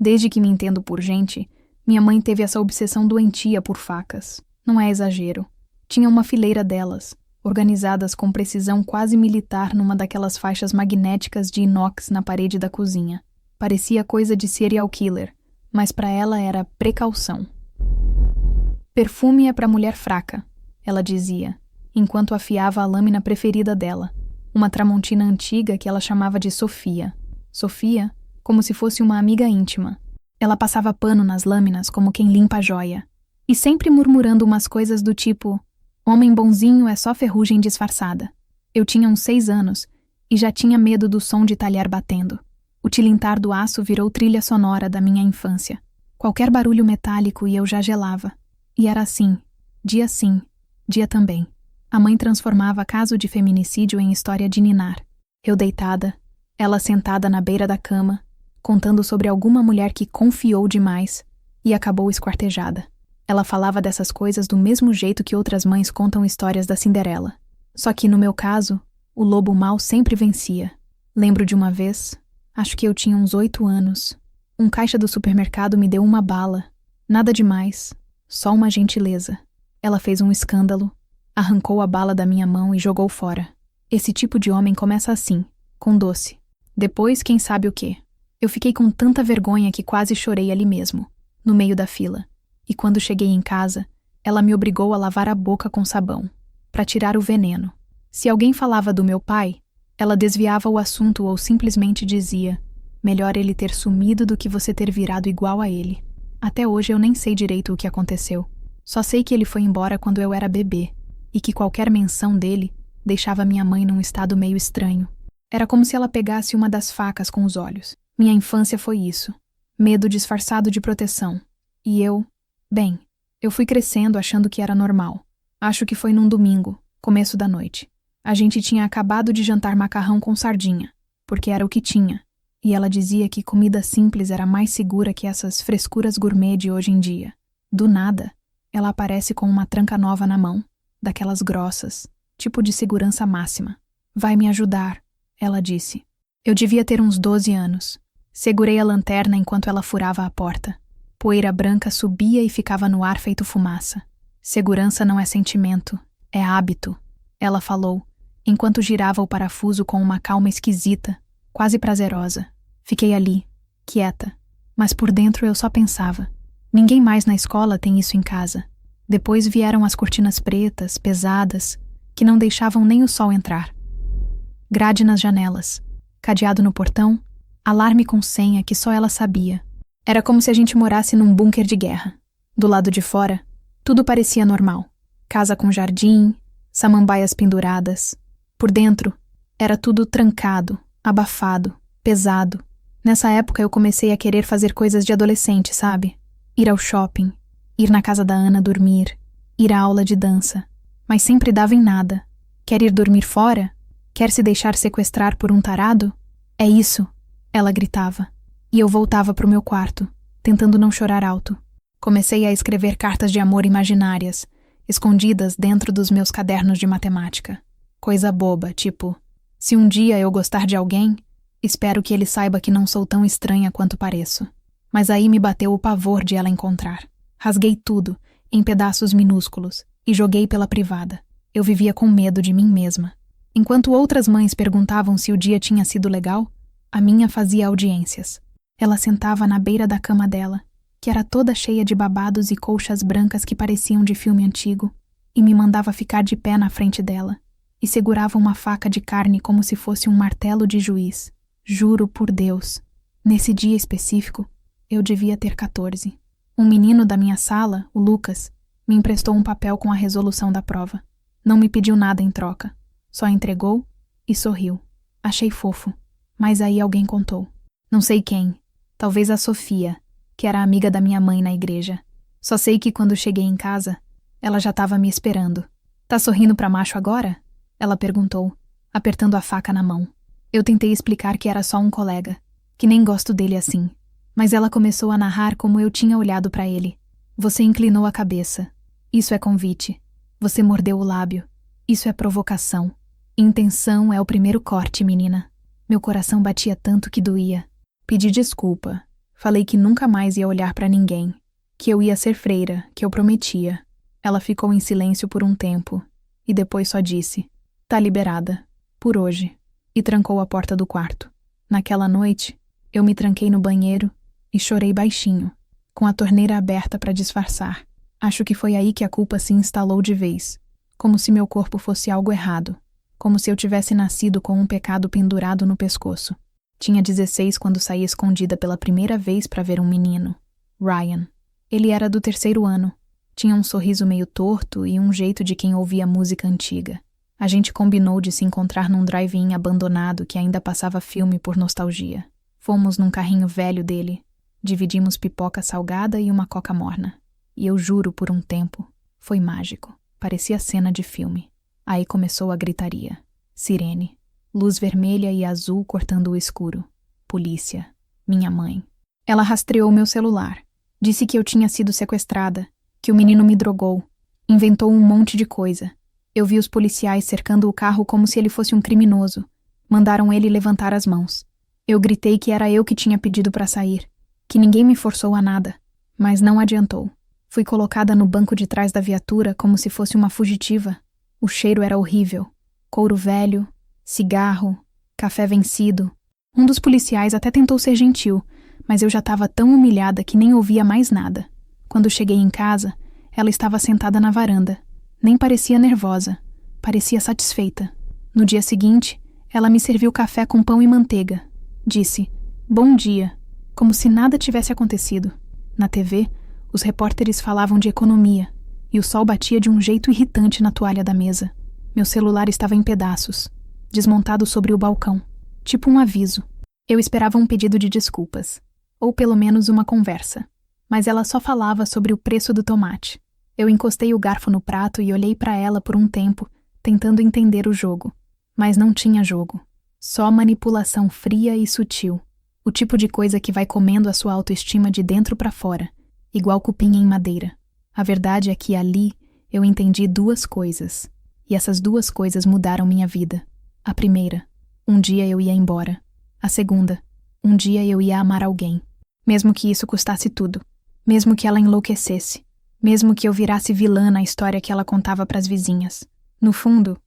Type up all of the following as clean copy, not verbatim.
Desde que me entendo por gente, minha mãe teve essa obsessão doentia por facas. Não é exagero. Tinha uma fileira delas, organizadas com precisão quase militar numa daquelas faixas magnéticas de inox na parede da cozinha. Parecia coisa de serial killer, mas para ela era precaução. Perfume é para mulher fraca, ela dizia, enquanto afiava a lâmina preferida dela, uma tramontina antiga que ela chamava de Sofia. Sofia, como se fosse uma amiga íntima. Ela passava pano nas lâminas como quem limpa a joia, e sempre murmurando umas coisas do tipo: homem bonzinho é só ferrugem disfarçada. Eu tinha uns 6 anos e já tinha medo do som de talher batendo. O tilintar do aço virou trilha sonora da minha infância. Qualquer barulho metálico e eu já gelava. E era assim, dia também. A mãe transformava caso de feminicídio em história de ninar. Eu deitada, ela sentada na beira da cama, contando sobre alguma mulher que confiou demais e acabou esquartejada. Ela falava dessas coisas do mesmo jeito que outras mães contam histórias da Cinderela. Só que, no meu caso, o lobo mau sempre vencia. Lembro de uma vez, acho que eu tinha uns 8 anos, um caixa do supermercado me deu uma bala. Nada demais, só uma gentileza. Ela fez um escândalo, arrancou a bala da minha mão e jogou fora. Esse tipo de homem começa assim, com doce. Depois, quem sabe o quê? Eu fiquei com tanta vergonha que quase chorei ali mesmo, no meio da fila. E quando cheguei em casa, ela me obrigou a lavar a boca com sabão, para tirar o veneno. Se alguém falava do meu pai, ela desviava o assunto ou simplesmente dizia: melhor ele ter sumido do que você ter virado igual a ele. Até hoje eu nem sei direito o que aconteceu. Só sei que ele foi embora quando eu era bebê, e que qualquer menção dele deixava minha mãe num estado meio estranho. Era como se ela pegasse uma das facas com os olhos. Minha infância foi isso. Medo disfarçado de proteção. E eu... Bem, eu fui crescendo achando que era normal. Acho que foi num domingo, começo da noite. A gente tinha acabado de jantar macarrão com sardinha, porque era o que tinha. E ela dizia que comida simples era mais segura que essas frescuras gourmet de hoje em dia. Do nada, ela aparece com uma tranca nova na mão, daquelas grossas, tipo de segurança máxima. Vai me ajudar, ela disse. Eu devia ter uns 12 anos. Segurei a lanterna enquanto ela furava a porta. Poeira branca subia e ficava no ar feito fumaça. Segurança não é sentimento, é hábito, ela falou, enquanto girava o parafuso com uma calma esquisita, quase prazerosa. Fiquei ali, quieta, mas por dentro eu só pensava: ninguém mais na escola tem isso em casa. Depois vieram as cortinas pretas, pesadas, que não deixavam nem o sol entrar. Grade nas janelas, cadeado no portão, alarme com senha que só ela sabia. Era como se a gente morasse num bunker de guerra. Do lado de fora, tudo parecia normal. Casa com jardim, samambaias penduradas. Por dentro, era tudo trancado, abafado, pesado. Nessa época eu comecei a querer fazer coisas de adolescente, sabe? Ir ao shopping, ir na casa da Ana dormir, ir à aula de dança. Mas sempre dava em nada. Quer ir dormir fora? Quer se deixar sequestrar por um tarado? É isso, ela gritava. E eu voltava para o meu quarto, tentando não chorar alto. Comecei a escrever cartas de amor imaginárias, escondidas dentro dos meus cadernos de matemática. Coisa boba, tipo: se um dia eu gostar de alguém, espero que ele saiba que não sou tão estranha quanto pareço. Mas aí me bateu o pavor de ela encontrar. Rasguei tudo, em pedaços minúsculos, e joguei pela privada. Eu vivia com medo de mim mesma. Enquanto outras mães perguntavam se o dia tinha sido legal, a minha fazia audiências. Ela sentava na beira da cama dela, que era toda cheia de babados e colchas brancas que pareciam de filme antigo, e me mandava ficar de pé na frente dela, e segurava uma faca de carne como se fosse um martelo de juiz. Juro por Deus, nesse dia específico, eu devia ter 14. Um menino da minha sala, o Lucas, me emprestou um papel com a resolução da prova. Não me pediu nada em troca, só entregou e sorriu. Achei fofo, mas aí alguém contou. Não sei quem. Talvez a Sofia, que era amiga da minha mãe na igreja. Só sei que quando cheguei em casa, ela já estava me esperando. Tá sorrindo pra macho agora? Ela perguntou, apertando a faca na mão. Eu tentei explicar que era só um colega, que nem gosto dele assim. Mas ela começou a narrar como eu tinha olhado pra ele. Você inclinou a cabeça. Isso é convite. Você mordeu o lábio. Isso é provocação. Intenção é o primeiro corte, menina. Meu coração batia tanto que doía. Pedi desculpa. Falei que nunca mais ia olhar para ninguém, que eu ia ser freira, que eu prometia. Ela ficou em silêncio por um tempo, e depois só disse: "Tá liberada, por hoje", e trancou a porta do quarto. Naquela noite, eu me tranquei no banheiro e chorei baixinho, com a torneira aberta para disfarçar. Acho que foi aí que a culpa se instalou de vez, como se meu corpo fosse algo errado, como se eu tivesse nascido com um pecado pendurado no pescoço. Tinha 16 quando saí escondida pela primeira vez para ver um menino, Ryan. Ele era do 3º ano. Tinha um sorriso meio torto e um jeito de quem ouvia música antiga. A gente combinou de se encontrar num drive-in abandonado que ainda passava filme por nostalgia. Fomos num carrinho velho dele. Dividimos pipoca salgada e uma coca morna. E eu juro, por um tempo, foi mágico. Parecia cena de filme. Aí começou a gritaria. Sirene. Luz vermelha e azul cortando o escuro. Polícia. Minha mãe. Ela rastreou meu celular. Disse que eu tinha sido sequestrada, que o menino me drogou. Inventou um monte de coisa. Eu vi os policiais cercando o carro como se ele fosse um criminoso. Mandaram ele levantar as mãos. Eu gritei que era eu que tinha pedido para sair, que ninguém me forçou a nada, mas não adiantou. Fui colocada no banco de trás da viatura como se fosse uma fugitiva. O cheiro era horrível. Couro velho, cigarro, café vencido. Um dos policiais até tentou ser gentil, mas eu já estava tão humilhada que nem ouvia mais nada. Quando cheguei em casa, ela estava sentada na varanda. Nem parecia nervosa, parecia satisfeita. No dia seguinte, ela me serviu café com pão e manteiga. Disse: "Bom dia", como se nada tivesse acontecido. Na TV, os repórteres falavam de economia, e o sol batia de um jeito irritante na toalha da mesa. Meu celular estava em pedaços, desmontado sobre o balcão, tipo um aviso. Eu esperava um pedido de desculpas, ou pelo menos uma conversa, mas ela só falava sobre o preço do tomate. Eu encostei o garfo no prato e olhei para ela por um tempo, tentando entender o jogo. Mas não tinha jogo. Só manipulação fria e sutil. O tipo de coisa que vai comendo a sua autoestima de dentro para fora, igual cupim em madeira. A verdade é que ali eu entendi 2 coisas. E essas 2 coisas mudaram minha vida. A primeira, um dia eu ia embora. A segunda, um dia eu ia amar alguém. Mesmo que isso custasse tudo. Mesmo que ela enlouquecesse. Mesmo que eu virasse vilã na história que ela contava pras vizinhas. No fundo,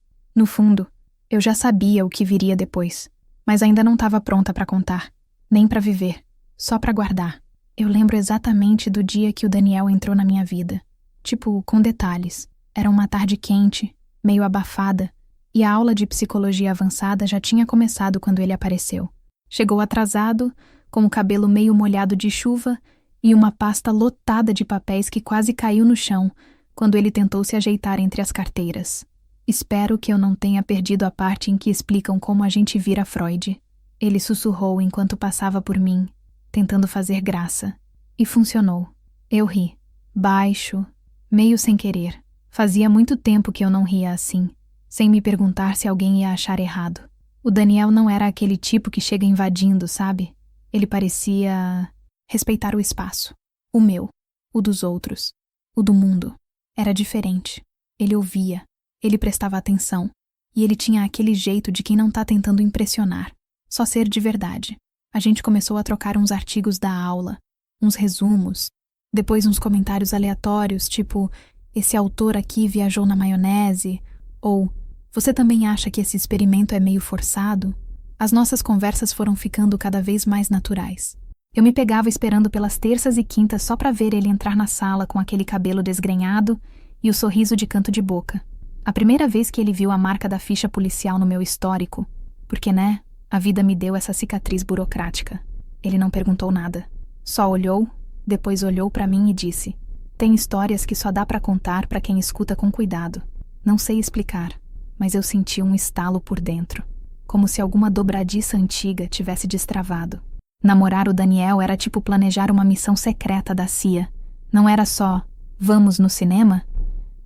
eu já sabia o que viria depois, mas ainda não estava pronta para contar, nem para viver, só para guardar. Eu lembro exatamente do dia que o Daniel entrou na minha vida. Tipo, com detalhes. Era uma tarde quente, meio abafada, e a aula de psicologia avançada já tinha começado quando ele apareceu. Chegou atrasado, com o cabelo meio molhado de chuva e uma pasta lotada de papéis que quase caiu no chão quando ele tentou se ajeitar entre as carteiras. Espero que eu não tenha perdido a parte em que explicam como a gente vira Freud. Ele sussurrou enquanto passava por mim, tentando fazer graça. E funcionou. Eu ri. Baixo, meio sem querer. Fazia muito tempo que eu não ria assim, sem me perguntar se alguém ia achar errado. O Daniel não era aquele tipo que chega invadindo, sabe? Ele parecia respeitar o espaço. O meu, o dos outros, o do mundo. Era diferente. Ele ouvia, ele prestava atenção, e ele tinha aquele jeito de quem não tá tentando impressionar, só ser de verdade. A gente começou a trocar uns artigos da aula, uns resumos, depois uns comentários aleatórios, tipo, esse autor aqui viajou na maionese, ou você também acha que esse experimento é meio forçado? As nossas conversas foram ficando cada vez mais naturais. Eu me pegava esperando pelas terças e quintas só pra ver ele entrar na sala com aquele cabelo desgrenhado e o sorriso de canto de boca. A primeira vez que ele viu a marca da ficha policial no meu histórico, porque, né, a vida me deu essa cicatriz burocrática. Ele não perguntou nada. Só olhou, depois olhou pra mim e disse: "Tem histórias que só dá pra contar pra quem escuta com cuidado. Não sei explicar, mas eu senti um estalo por dentro, como se alguma dobradiça antiga tivesse destravado. Namorar o Daniel era tipo planejar uma missão secreta da CIA. Não era só, vamos no cinema?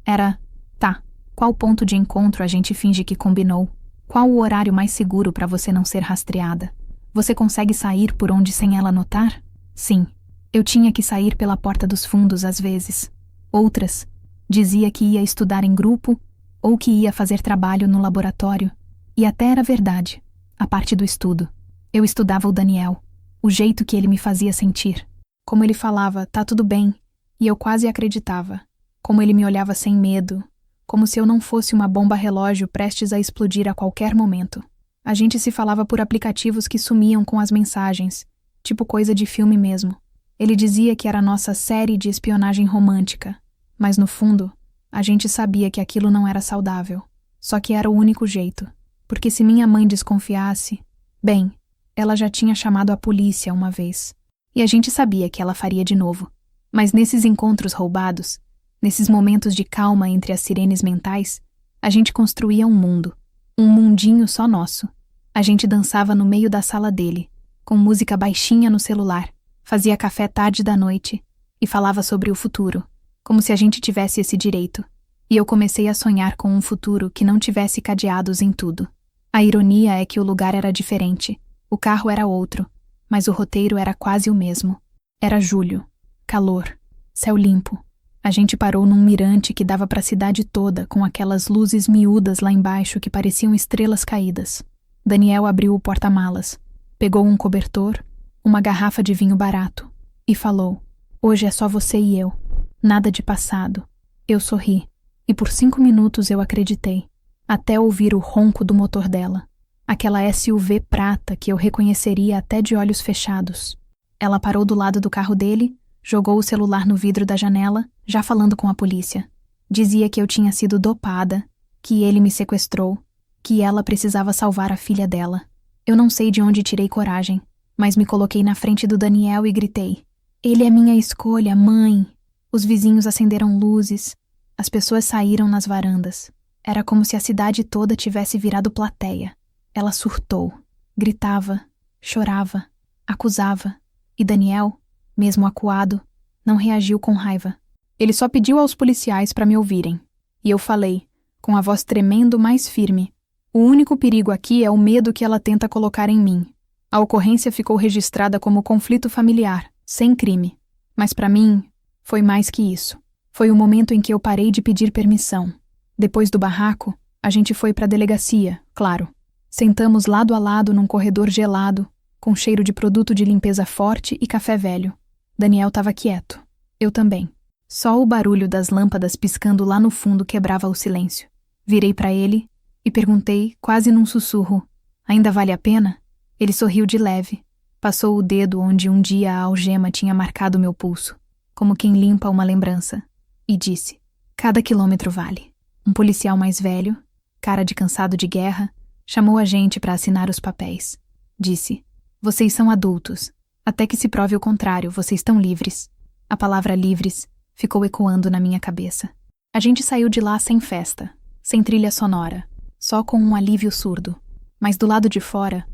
Era, tá, qual ponto de encontro a gente finge que combinou? Qual o horário mais seguro para você não ser rastreada? Você consegue sair por onde sem ela notar? Sim, eu tinha que sair pela porta dos fundos às vezes. Outras, dizia que ia estudar em grupo ou que ia fazer trabalho no laboratório. E até era verdade, a parte do estudo. Eu estudava o Daniel. O jeito que ele me fazia sentir. Como ele falava, tá tudo bem, e eu quase acreditava. Como ele me olhava sem medo, como se eu não fosse uma bomba relógio prestes a explodir a qualquer momento. A gente se falava por aplicativos que sumiam com as mensagens, tipo coisa de filme mesmo. Ele dizia que era nossa série de espionagem romântica, mas no fundo, a gente sabia que aquilo não era saudável. Só que era o único jeito, porque se minha mãe desconfiasse, bem, ela já tinha chamado a polícia uma vez, e a gente sabia que ela faria de novo. Mas nesses encontros roubados, nesses momentos de calma entre as sirenes mentais, a gente construía um mundo, um mundinho só nosso. A gente dançava no meio da sala dele, com música baixinha no celular, fazia café tarde da noite e falava sobre o futuro, como se a gente tivesse esse direito. E eu comecei a sonhar com um futuro que não tivesse cadeados em tudo. A ironia é que o lugar era diferente, o carro era outro, mas o roteiro era quase o mesmo. Era julho, calor, céu limpo. A gente parou num mirante que dava para a cidade toda, com aquelas luzes miúdas lá embaixo que pareciam estrelas caídas. Daniel abriu o porta-malas, pegou um cobertor, uma garrafa de vinho barato e falou: "Hoje é só você e eu, nada de passado." Eu sorri, e por 5 minutos eu acreditei, até ouvir o ronco do motor dela, aquela SUV prata que eu reconheceria até de olhos fechados. Ela parou do lado do carro dele, jogou o celular no vidro da janela, já falando com a polícia. Dizia que eu tinha sido dopada, que ele me sequestrou, que ela precisava salvar a filha dela. Eu não sei de onde tirei coragem, mas me coloquei na frente do Daniel e gritei: "Ele é minha escolha, mãe!" Os vizinhos acenderam luzes, as pessoas saíram nas varandas. Era como se a cidade toda tivesse virado plateia. Ela surtou, gritava, chorava, acusava, e Daniel, mesmo acuado, não reagiu com raiva. Ele só pediu aos policiais para me ouvirem. E eu falei, com a voz tremendo mais firme: "O único perigo aqui é o medo que ela tenta colocar em mim." A ocorrência ficou registrada como conflito familiar, sem crime. Mas para mim, foi mais que isso. Foi o momento em que eu parei de pedir permissão. Depois do barraco, a gente foi para a delegacia, claro. Sentamos lado a lado num corredor gelado, com cheiro de produto de limpeza forte e café velho. Daniel estava quieto. Eu também. Só o barulho das lâmpadas piscando lá no fundo quebrava o silêncio. Virei para ele e perguntei, quase num sussurro: "Ainda vale a pena?" Ele sorriu de leve. Passou o dedo onde um dia a algema tinha marcado meu pulso, como quem limpa uma lembrança, e disse: "Cada quilômetro vale." Um policial mais velho, cara de cansado de guerra, chamou a gente para assinar os papéis. Disse: "Vocês são adultos. Até que se prove o contrário, vocês estão livres." A palavra livres ficou ecoando na minha cabeça. A gente saiu de lá sem festa, sem trilha sonora, só com um alívio surdo. Mas do lado de fora,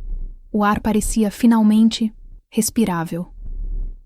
o ar parecia finalmente respirável.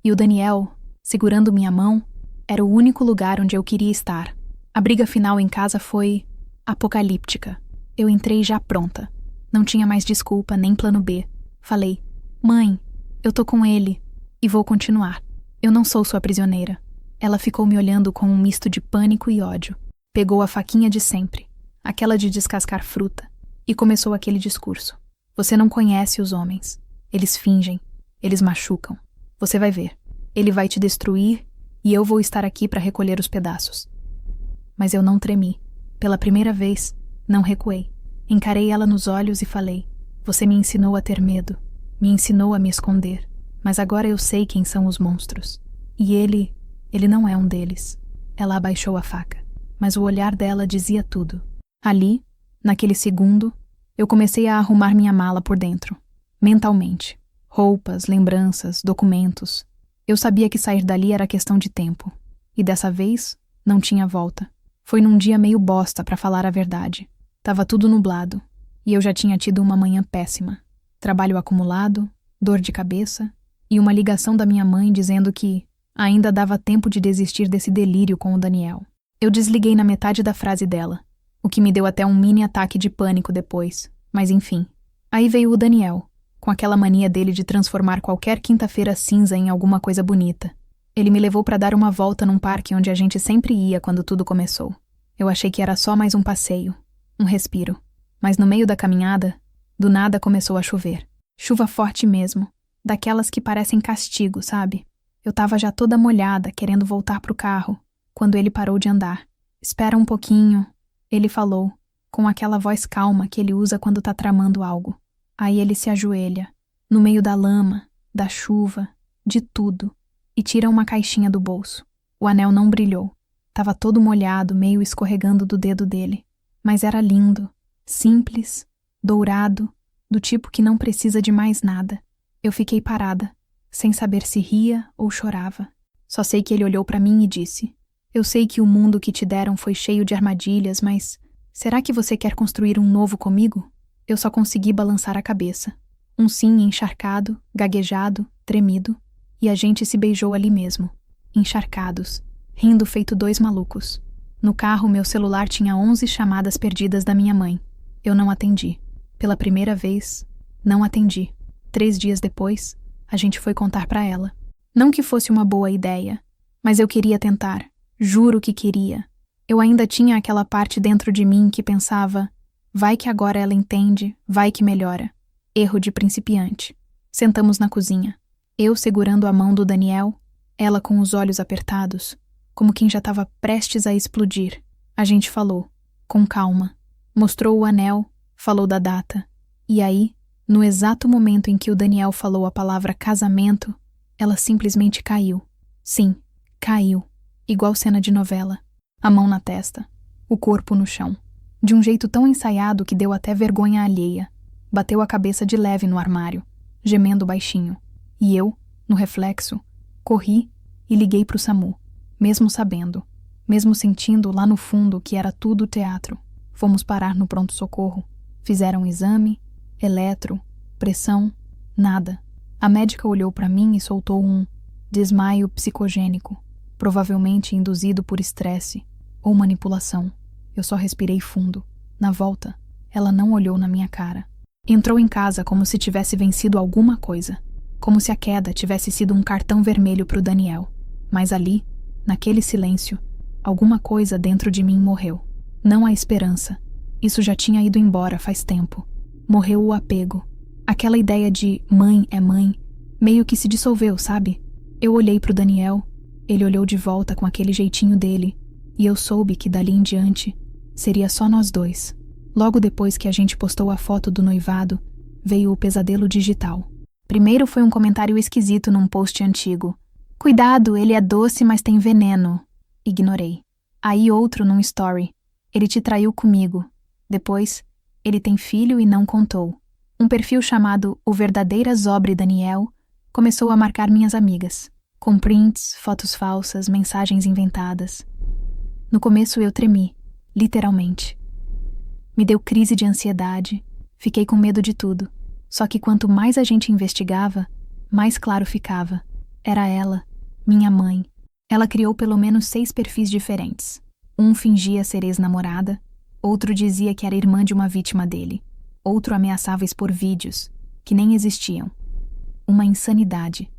E o Daniel, segurando minha mão, era o único lugar onde eu queria estar. A briga final em casa foi apocalíptica. Eu entrei já pronta. Não tinha mais desculpa nem plano B. Falei: "Mãe, eu tô com ele e vou continuar. Eu não sou sua prisioneira." Ela ficou me olhando com um misto de pânico e ódio. Pegou a faquinha de sempre, aquela de descascar fruta, e começou aquele discurso: "Você não conhece os homens. Eles fingem. Eles machucam. Você vai ver. Ele vai te destruir e eu vou estar aqui para recolher os pedaços." Mas eu não tremi. Pela primeira vez, não recuei. Encarei ela nos olhos e falei: "Você me ensinou a ter medo. Me ensinou a me esconder. Mas agora eu sei quem são os monstros. E ele não é um deles." Ela abaixou a faca, mas o olhar dela dizia tudo. Ali, naquele segundo, eu comecei a arrumar minha mala por dentro, mentalmente. Roupas, lembranças, documentos. Eu sabia que sair dali era questão de tempo. E dessa vez, não tinha volta. Foi num dia meio bosta, pra falar a verdade. Tava tudo nublado, e eu já tinha tido uma manhã péssima. Trabalho acumulado, dor de cabeça, e uma ligação da minha mãe dizendo que ainda dava tempo de desistir desse delírio com o Daniel. Eu desliguei na metade da frase dela, o que me deu até um mini ataque de pânico depois, mas enfim. Aí veio o Daniel, com aquela mania dele de transformar qualquer quinta-feira cinza em alguma coisa bonita. Ele me levou para dar uma volta num parque onde a gente sempre ia quando tudo começou. Eu achei que era só mais um passeio, um respiro. Mas no meio da caminhada, do nada começou a chover. Chuva forte mesmo, daquelas que parecem castigo, sabe? Eu tava já toda molhada, querendo voltar pro carro, quando ele parou de andar. Espera um pouquinho, ele falou, com aquela voz calma que ele usa quando tá tramando algo. Aí ele se ajoelha, no meio da lama, da chuva, de tudo, e tira uma caixinha do bolso. O anel não brilhou. Tava todo molhado, meio escorregando do dedo dele. Mas era lindo, simples, dourado, do tipo que não precisa de mais nada. Eu fiquei parada, sem saber se ria ou chorava. Só sei que ele olhou pra mim e disse: eu sei que o mundo que te deram foi cheio de armadilhas, mas será que você quer construir um novo comigo? Eu só consegui balançar a cabeça. Um sim encharcado, gaguejado, tremido, e a gente se beijou ali mesmo, encharcados, rindo feito dois malucos. No carro, meu celular tinha 11 chamadas perdidas da minha mãe. Eu não atendi. Pela primeira vez, não atendi. 3 dias depois, a gente foi contar pra ela. Não que fosse uma boa ideia, mas eu queria tentar. Juro que queria. Eu ainda tinha aquela parte dentro de mim que pensava: vai que agora ela entende, vai que melhora. Erro de principiante. Sentamos na cozinha. Eu segurando a mão do Daniel, ela com os olhos apertados, como quem já estava prestes a explodir. A gente falou, com calma. Mostrou o anel, falou da data. E aí, no exato momento em que o Daniel falou a palavra casamento, ela simplesmente caiu. Sim, caiu. Igual cena de novela. A mão na testa, o corpo no chão. De um jeito tão ensaiado que deu até vergonha alheia. Bateu a cabeça de leve no armário, gemendo baixinho. E eu, no reflexo, corri e liguei pro SAMU. Mesmo sabendo, mesmo sentindo lá no fundo que era tudo teatro. Fomos parar no pronto-socorro. Fizeram exame, eletro, pressão, nada. A médica olhou pra mim e soltou um desmaio psicogênico, provavelmente induzido por estresse ou manipulação. Eu só respirei fundo. Na volta, ela não olhou na minha cara. Entrou em casa como se tivesse vencido alguma coisa. Como se a queda tivesse sido um cartão vermelho pro Daniel. Mas ali, naquele silêncio, alguma coisa dentro de mim morreu. Não a esperança. Isso já tinha ido embora faz tempo. Morreu o apego. Aquela ideia de mãe é mãe meio que se dissolveu, sabe? Eu olhei pro Daniel, ele olhou de volta com aquele jeitinho dele, e eu soube que dali em diante seria só nós dois. Logo depois que a gente postou a foto do noivado, veio o pesadelo digital. Primeiro foi um comentário esquisito num post antigo. Cuidado, ele é doce, mas tem veneno. Ignorei. Aí outro num story. Ele te traiu comigo. Depois, ele tem filho e não contou. Um perfil chamado O Verdadeira Zobre Daniel começou a marcar minhas amigas, com prints, fotos falsas, mensagens inventadas. No começo eu tremi, literalmente. Me deu crise de ansiedade, fiquei com medo de tudo. Só que quanto mais a gente investigava, mais claro ficava. Era ela, minha mãe. Ela criou pelo menos 6 perfis diferentes. Um fingia ser ex-namorada, outro dizia que era irmã de uma vítima dele, outro ameaçava expor vídeos, que nem existiam. Uma insanidade.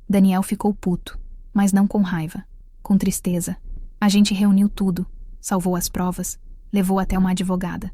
Daniel ficou puto, mas não com raiva, com tristeza. A gente reuniu tudo, salvou as provas, levou até uma advogada.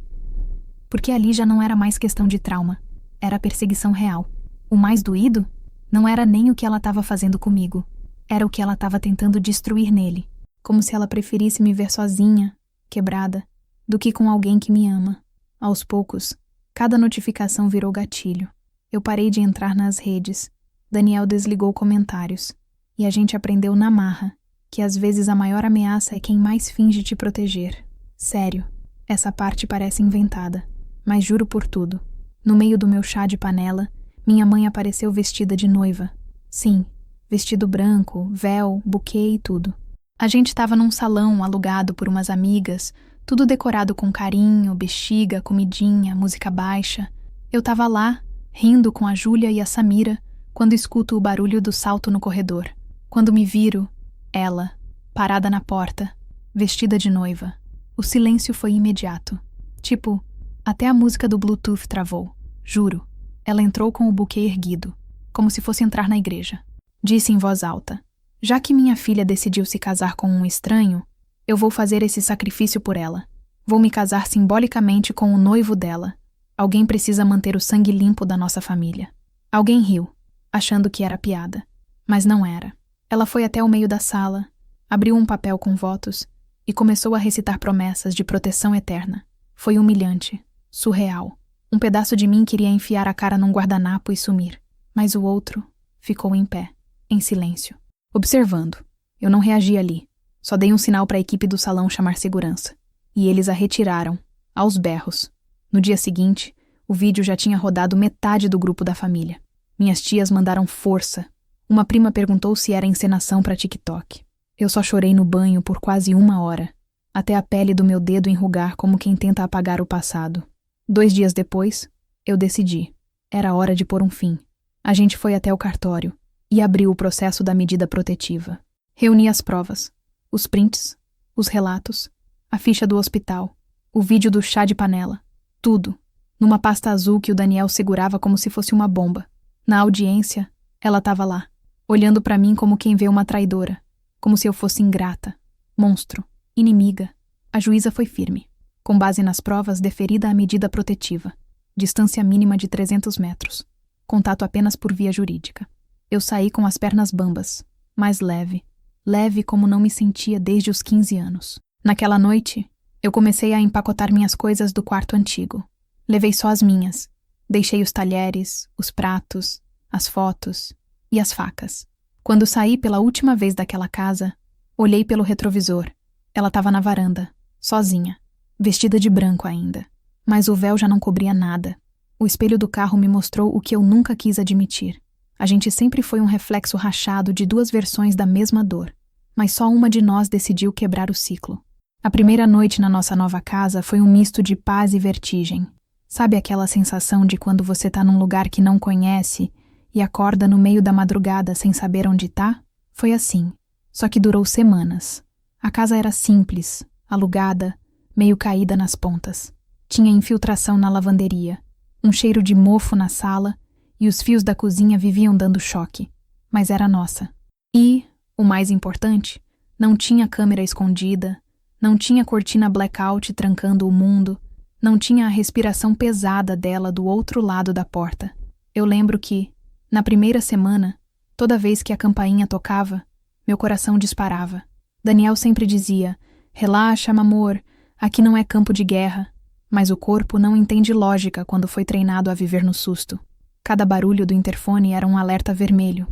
Porque ali já não era mais questão de trauma, era perseguição real. O mais doído não era nem o que ela estava fazendo comigo, era o que ela estava tentando destruir nele, como se ela preferisse me ver sozinha, quebrada, do que com alguém que me ama. Aos poucos, cada notificação virou gatilho. Eu parei de entrar nas redes, Daniel desligou comentários, e a gente aprendeu na marra que às vezes a maior ameaça é quem mais finge te proteger. Sério, essa parte parece inventada, mas juro por tudo. No meio do meu chá de panela, minha mãe apareceu vestida de noiva. Sim, vestido branco, véu, buquê e tudo. A gente estava num salão alugado por umas amigas, tudo decorado com carinho, bexiga, comidinha, música baixa. Eu tava lá, rindo com a Júlia e a Samira, quando escuto o barulho do salto no corredor. Quando me viro, ela, parada na porta, vestida de noiva. O silêncio foi imediato. Tipo, até a música do Bluetooth travou. Juro. Ela entrou com o buquê erguido, como se fosse entrar na igreja. Disse em voz alta: já que minha filha decidiu se casar com um estranho, eu vou fazer esse sacrifício por ela. Vou me casar simbolicamente com o noivo dela. Alguém precisa manter o sangue limpo da nossa família. Alguém riu. achando que era piada. Mas não era. Ela foi até o meio da sala, abriu um papel com votos e começou a recitar promessas de proteção eterna. Foi humilhante, surreal. Um pedaço de mim queria enfiar a cara num guardanapo e sumir, mas o outro ficou em pé, em silêncio, observando. Eu não reagi ali, só dei um sinal para a equipe do salão chamar segurança. E eles a retiraram, aos berros. No dia seguinte, o vídeo já tinha rodado metade do grupo da família. Minhas tias mandaram força. Uma prima perguntou se era encenação para TikTok. Eu só chorei no banho por quase 1 hora, até a pele do meu dedo enrugar como quem tenta apagar o passado. 2 dias depois, eu decidi. Era hora de pôr um fim. A gente foi até o cartório e abriu o processo da medida protetiva. Reuni as provas, os prints, os relatos, a ficha do hospital, o vídeo do chá de panela, tudo, numa pasta azul que o Daniel segurava como se fosse uma bomba. Na audiência, ela estava lá, olhando para mim como quem vê uma traidora, como se eu fosse ingrata, monstro, inimiga. A juíza foi firme. Com base nas provas, deferida a medida protetiva. Distância mínima de 300 metros. Contato apenas por via jurídica. Eu saí com as pernas bambas, mais leve. Leve como não me sentia desde os 15 anos. Naquela noite, eu comecei a empacotar minhas coisas do quarto antigo. Levei só as minhas. Deixei os talheres, os pratos, as fotos e as facas. Quando saí pela última vez daquela casa, olhei pelo retrovisor. Ela estava na varanda, sozinha, vestida de branco ainda. Mas o véu já não cobria nada. O espelho do carro me mostrou o que eu nunca quis admitir. A gente sempre foi um reflexo rachado de 2 versões da mesma dor. Mas só uma de nós decidiu quebrar o ciclo. A primeira noite na nossa nova casa foi um misto de paz e vertigem. Sabe aquela sensação de quando você tá num lugar que não conhece e acorda no meio da madrugada sem saber onde tá? Foi assim, só que durou semanas. A casa era simples, alugada, meio caída nas pontas. Tinha infiltração na lavanderia, um cheiro de mofo na sala e os fios da cozinha viviam dando choque. Mas era nossa. E, o mais importante, não tinha câmera escondida, não tinha cortina blackout trancando o mundo, não tinha a respiração pesada dela do outro lado da porta. Eu lembro que, na primeira semana, toda vez que a campainha tocava, meu coração disparava. Daniel sempre dizia, relaxa, amor, aqui não é campo de guerra. Mas o corpo não entende lógica quando foi treinado a viver no susto. Cada barulho do interfone era um alerta vermelho.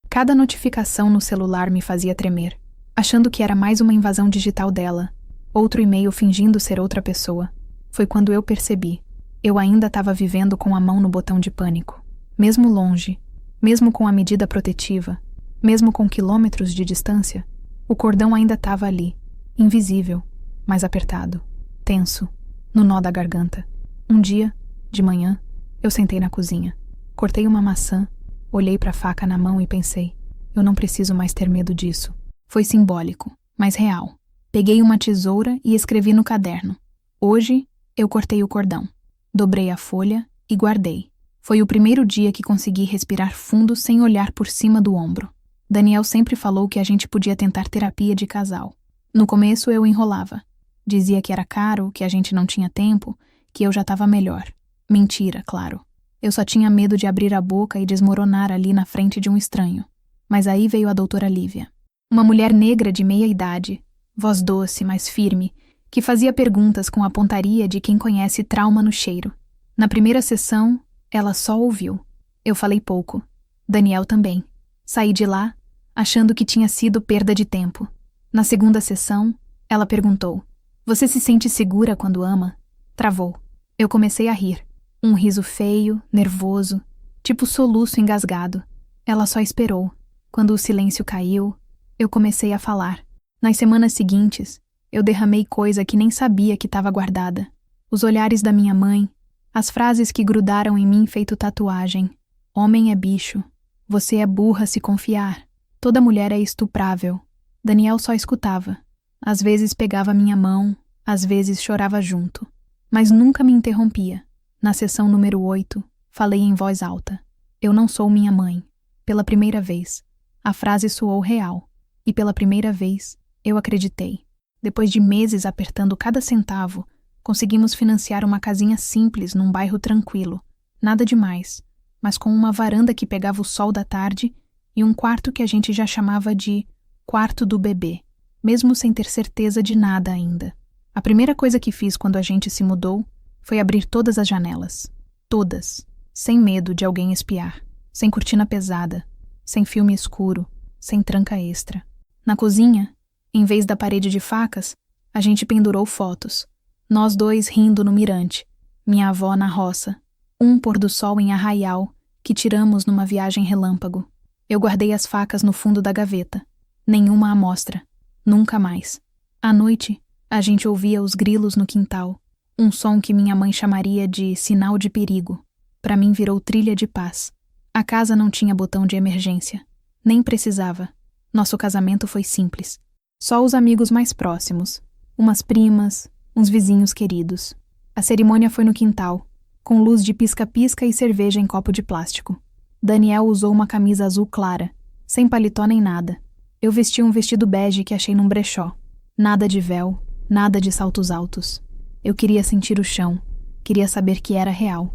Cada notificação no celular me fazia tremer, achando que era mais uma invasão digital dela, outro e-mail fingindo ser outra pessoa. Foi quando eu percebi. Eu ainda estava vivendo com a mão no botão de pânico. Mesmo longe, mesmo com a medida protetiva, mesmo com quilômetros de distância, o cordão ainda estava ali, invisível, mas apertado, tenso, no nó da garganta. Um dia, de manhã, eu sentei na cozinha. Cortei uma maçã, olhei para a faca na mão e pensei, eu não preciso mais ter medo disso. Foi simbólico, mas real. Peguei uma tesoura e escrevi no caderno. Hoje, eu cortei o cordão. Dobrei a folha e guardei. Foi o primeiro dia que consegui respirar fundo sem olhar por cima do ombro. Daniel sempre falou que a gente podia tentar terapia de casal. No começo eu enrolava. Dizia que era caro, que a gente não tinha tempo, que eu já estava melhor. Mentira, claro. Eu só tinha medo de abrir a boca e desmoronar ali na frente de um estranho. Mas aí veio a doutora Lívia. Uma mulher negra de meia idade, voz doce, mas firme, que fazia perguntas com a pontaria de quem conhece trauma no cheiro. Na primeira sessão, ela só ouviu. Eu falei pouco. Daniel também. Saí de lá, achando que tinha sido perda de tempo. Na segunda sessão, ela perguntou, você se sente segura quando ama? Travou. Eu comecei a rir. Um riso feio, nervoso, tipo soluço engasgado. Ela só esperou. Quando o silêncio caiu, eu comecei a falar. Nas semanas seguintes, eu derramei coisa que nem sabia que estava guardada. Os olhares da minha mãe, as frases que grudaram em mim feito tatuagem. Homem é bicho. Você é burra se confiar. Toda mulher é estuprável. Daniel só escutava. Às vezes pegava minha mão, às vezes chorava junto. Mas nunca me interrompia. Na sessão número 8, falei em voz alta. Eu não sou minha mãe. Pela primeira vez. A frase soou real. E pela primeira vez, eu acreditei. Depois de meses apertando cada centavo, conseguimos financiar uma casinha simples num bairro tranquilo. Nada demais. mas com uma varanda que pegava o sol da tarde e um quarto que a gente já chamava de quarto do bebê, mesmo sem ter certeza de nada ainda. A primeira coisa que fiz quando a gente se mudou foi abrir todas as janelas. Todas. Sem medo de alguém espiar. Sem cortina pesada. Sem filme escuro. Sem tranca extra. Na cozinha, em vez da parede de facas, a gente pendurou fotos. Nós dois rindo no mirante. Minha avó na roça. Um pôr do sol em Arraial, que tiramos numa viagem relâmpago. Eu guardei as facas no fundo da gaveta. Nenhuma à mostra. Nunca mais. À noite, a gente ouvia os grilos no quintal. Um som que minha mãe chamaria de sinal de perigo. Para mim virou trilha de paz. A casa não tinha botão de emergência. Nem precisava. Nosso casamento foi simples. Só os amigos mais próximos. Umas primas, uns vizinhos queridos. A cerimônia foi no quintal, com luz de pisca-pisca e cerveja em copo de plástico. Daniel usou uma camisa azul clara, sem paletó nem nada. Eu vesti um vestido bege que achei num brechó. Nada de véu, nada de saltos altos. Eu queria sentir o chão, queria saber que era real.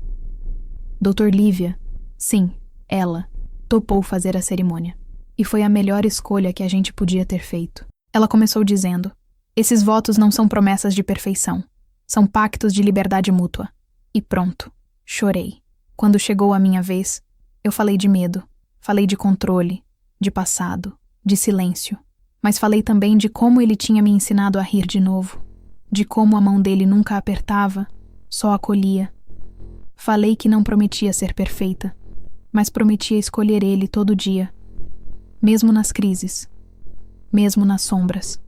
Doutor Lívia, sim, ela, topou fazer a cerimônia. E foi a melhor escolha que a gente podia ter feito. Ela começou dizendo: esses votos não são promessas de perfeição. São pactos de liberdade mútua. E pronto. Chorei. Quando chegou a minha vez, eu falei de medo. Falei de controle, de passado, de silêncio. Mas falei também de como ele tinha me ensinado a rir de novo. De como a mão dele nunca apertava, só acolhia. Falei que não prometia ser perfeita, mas prometia escolher ele todo dia. Mesmo nas crises. Mesmo nas sombras.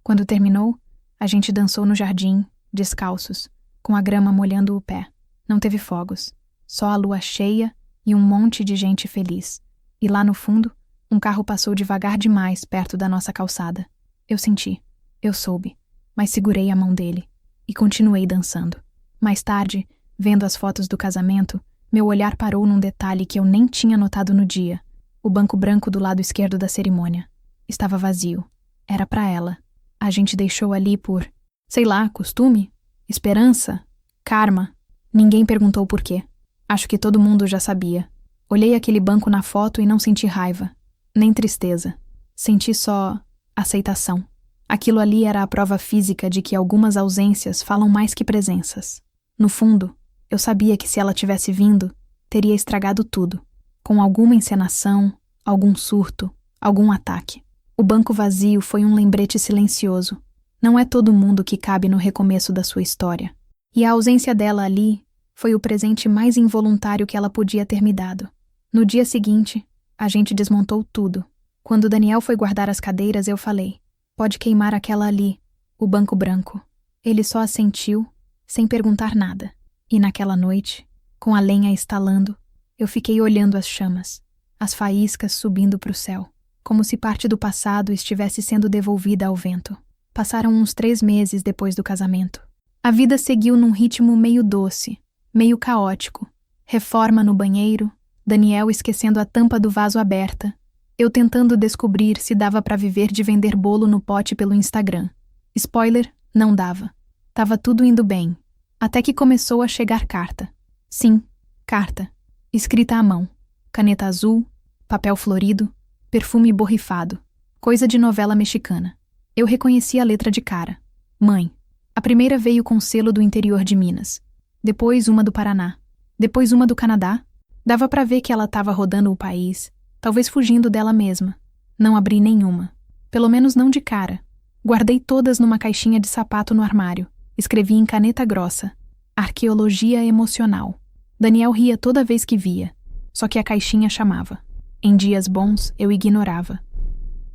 Quando terminou, a gente dançou no jardim, descalços, com a grama molhando o pé. Não teve fogos, só a lua cheia e um monte de gente feliz. E lá no fundo, um carro passou devagar demais perto da nossa calçada. Eu senti, eu soube, mas segurei a mão dele e continuei dançando. Mais tarde, vendo as fotos do casamento, meu olhar parou num detalhe que eu nem tinha notado no dia. O banco branco do lado esquerdo da cerimônia. Estava vazio. Era para ela. A gente deixou ali por, sei lá, costume? Esperança? Karma? Ninguém perguntou por quê. Acho que todo mundo já sabia. Olhei aquele banco na foto e não senti raiva. Nem tristeza. Senti só aceitação. Aquilo ali era a prova física de que algumas ausências falam mais que presenças. No fundo, eu sabia que se ela tivesse vindo, teria estragado tudo. Com alguma encenação, algum surto, algum ataque. O banco vazio foi um lembrete silencioso. Não é todo mundo que cabe no recomeço da sua história. E a ausência dela ali foi o presente mais involuntário que ela podia ter me dado. No dia seguinte, a gente desmontou tudo. Quando Daniel foi guardar as cadeiras, eu falei: pode queimar aquela ali, o banco branco. Ele só assentiu, sem perguntar nada. E naquela noite, com a lenha estalando, eu fiquei olhando as chamas, as faíscas subindo para o céu, como se parte do passado estivesse sendo devolvida ao vento. Passaram uns 3 meses depois do casamento. A vida seguiu num ritmo meio doce, meio caótico. Reforma no banheiro, Daniel esquecendo a tampa do vaso aberta, eu tentando descobrir se dava para viver de vender bolo no pote pelo Instagram. Spoiler, não dava. Tava tudo indo bem. Até que começou a chegar carta. Sim, carta. Escrita à mão. Caneta azul, papel florido, perfume borrifado. Coisa de novela mexicana. Eu reconheci a letra de cara. Mãe. A primeira veio com selo do interior de Minas. Depois uma do Paraná. Depois uma do Canadá. Dava para ver que ela estava rodando o país, talvez fugindo dela mesma. Não abri nenhuma. Pelo menos não de cara. Guardei todas numa caixinha de sapato no armário. Escrevi em caneta grossa. Arqueologia emocional. Daniel ria toda vez que via. Só que a caixinha chamava. Em dias bons, eu ignorava.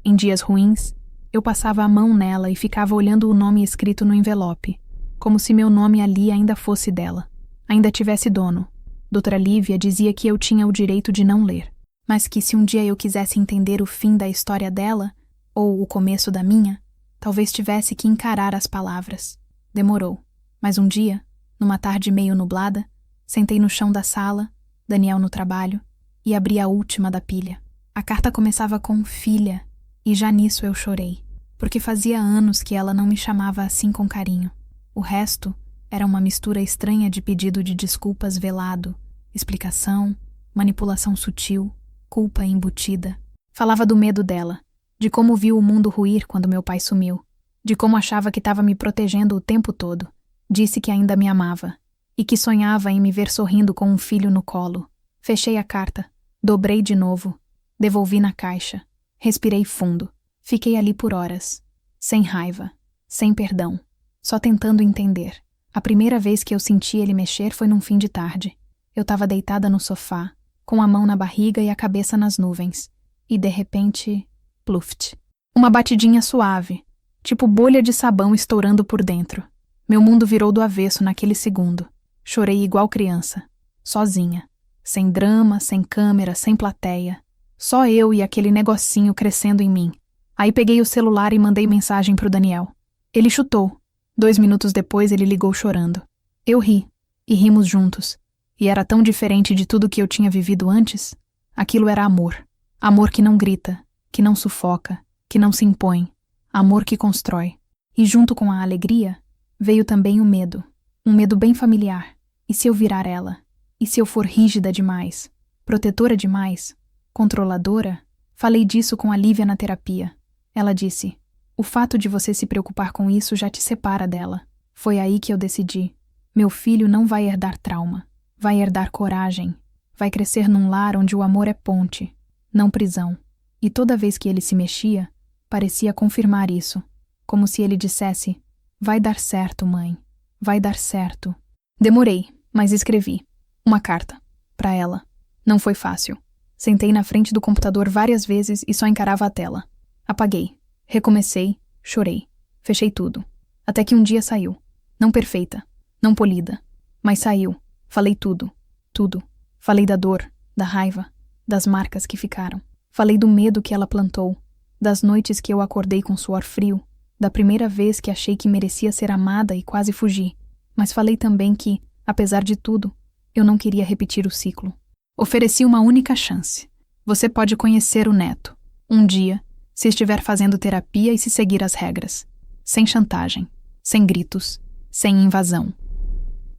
Em dias ruins, eu passava a mão nela e ficava olhando o nome escrito no envelope, como se meu nome ali ainda fosse dela. Ainda tivesse dono. Doutora Lívia dizia que eu tinha o direito de não ler, mas que se um dia eu quisesse entender o fim da história dela, ou o começo da minha, talvez tivesse que encarar as palavras. Demorou, mas um dia, numa tarde meio nublada, sentei no chão da sala, Daniel no trabalho, e abri a última da pilha. A carta começava com filha, e já nisso eu chorei, porque fazia anos que ela não me chamava assim com carinho. O resto era uma mistura estranha de pedido de desculpas velado, explicação, manipulação sutil, culpa embutida. Falava do medo dela, de como viu o mundo ruir quando meu pai sumiu, de como achava que estava me protegendo o tempo todo. Disse que ainda me amava e que sonhava em me ver sorrindo com um filho no colo. Fechei a carta, dobrei de novo, devolvi na caixa, respirei fundo. Fiquei ali por horas, sem raiva, sem perdão, só tentando entender. A primeira vez que eu senti ele mexer foi num fim de tarde. Eu estava deitada no sofá, com a mão na barriga e a cabeça nas nuvens. E de repente, pluft. Uma batidinha suave, tipo bolha de sabão estourando por dentro. Meu mundo virou do avesso naquele segundo. Chorei igual criança, sozinha, sem drama, sem câmera, sem plateia. Só eu e aquele negocinho crescendo em mim. Aí peguei o celular e mandei mensagem pro Daniel. Ele chutou. 2 minutos depois ele ligou chorando. Eu ri, e rimos juntos. E era tão diferente de tudo que eu tinha vivido antes. Aquilo era amor. Amor que não grita, que não sufoca, que não se impõe. Amor que constrói. E junto com a alegria, veio também o medo. Um medo bem familiar. E se eu virar ela? E se eu for rígida demais? Protetora demais? Controladora? Falei disso com a Lívia na terapia. Ela disse: o fato de você se preocupar com isso já te separa dela. Foi aí que eu decidi. Meu filho não vai herdar trauma. Vai herdar coragem. Vai crescer num lar onde o amor é ponte, não prisão. E toda vez que ele se mexia, parecia confirmar isso. Como se ele dissesse: vai dar certo, mãe. Vai dar certo. Demorei, mas escrevi. Uma carta. Pra ela. Não foi fácil. Sentei na frente do computador várias vezes e só encarava a tela. Apaguei. Recomecei. Chorei. Fechei tudo. Até que um dia saiu. Não perfeita. Não polida. Mas saiu. Falei tudo. Tudo. Falei da dor, da raiva, das marcas que ficaram. Falei do medo que ela plantou, das noites que eu acordei com suor frio, da primeira vez que achei que merecia ser amada e quase fugi. Mas falei também que, apesar de tudo, eu não queria repetir o ciclo. Ofereci uma única chance. Você pode conhecer o neto. Um dia, se estiver fazendo terapia e se seguir as regras. Sem chantagem, sem gritos, sem invasão.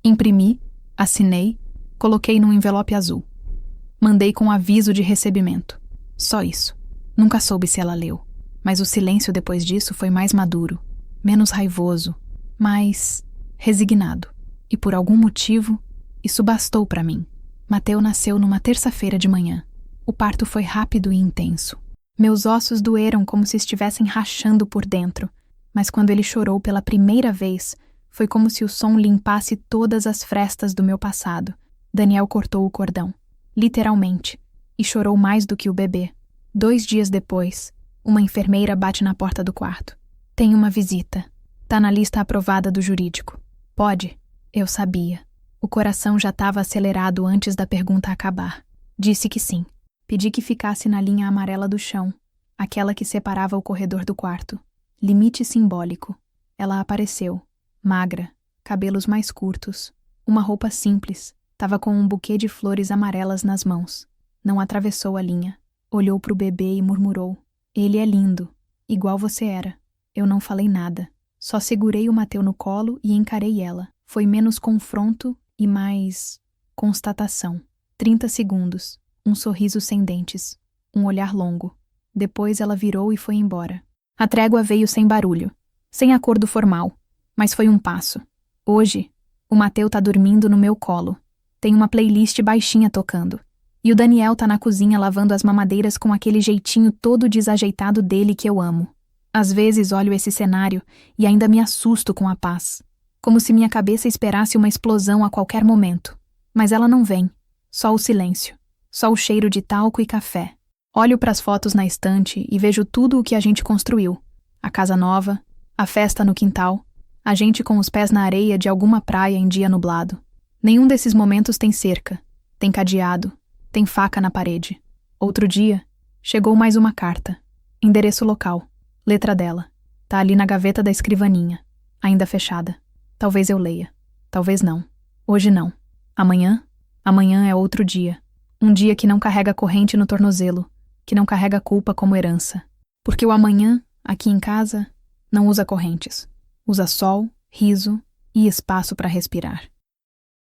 Imprimi, assinei, coloquei num envelope azul. Mandei com aviso de recebimento. Só isso. Nunca soube se ela leu. Mas o silêncio depois disso foi mais maduro, menos raivoso, mais resignado. E por algum motivo, isso bastou pra mim. Mateu nasceu numa terça-feira de manhã. O parto foi rápido e intenso. Meus ossos doeram como se estivessem rachando por dentro, mas quando ele chorou pela primeira vez, foi como se o som limpasse todas as frestas do meu passado. Daniel cortou o cordão, literalmente, e chorou mais do que o bebê. 2 dias depois, uma enfermeira bate na porta do quarto. Tem uma visita. Tá na lista aprovada do jurídico. Pode? Eu sabia. O coração já estava acelerado antes da pergunta acabar. Disse que sim. Pedi que ficasse na linha amarela do chão, aquela que separava o corredor do quarto. Limite simbólico. Ela apareceu, magra, cabelos mais curtos, uma roupa simples, tava com um buquê de flores amarelas nas mãos. Não atravessou a linha. Olhou pro bebê e murmurou: ele é lindo, igual você era. Eu não falei nada. Só segurei o Mateu no colo e encarei ela. Foi menos confronto e mais constatação. 30 segundos. Um sorriso sem dentes. Um olhar longo. Depois ela virou e foi embora. A trégua veio sem barulho. Sem acordo formal. Mas foi um passo. Hoje, o Mateu tá dormindo no meu colo. Tem uma playlist baixinha tocando. E o Daniel tá na cozinha lavando as mamadeiras com aquele jeitinho todo desajeitado dele que eu amo. Às vezes olho esse cenário e ainda me assusto com a paz. Como se minha cabeça esperasse uma explosão a qualquer momento. Mas ela não vem. Só o silêncio. Só o cheiro de talco e café. Olho pras fotos na estante e vejo tudo o que a gente construiu. A casa nova, a festa no quintal, a gente com os pés na areia de alguma praia em dia nublado. Nenhum desses momentos tem cerca, tem cadeado, tem faca na parede. Outro dia, chegou mais uma carta. Endereço local, letra dela. Tá ali na gaveta da escrivaninha, ainda fechada. Talvez eu leia, talvez não. Hoje não. Amanhã? Amanhã é outro dia. Um dia que não carrega corrente no tornozelo, que não carrega culpa como herança. Porque o amanhã, aqui em casa, não usa correntes. Usa sol, riso e espaço para respirar.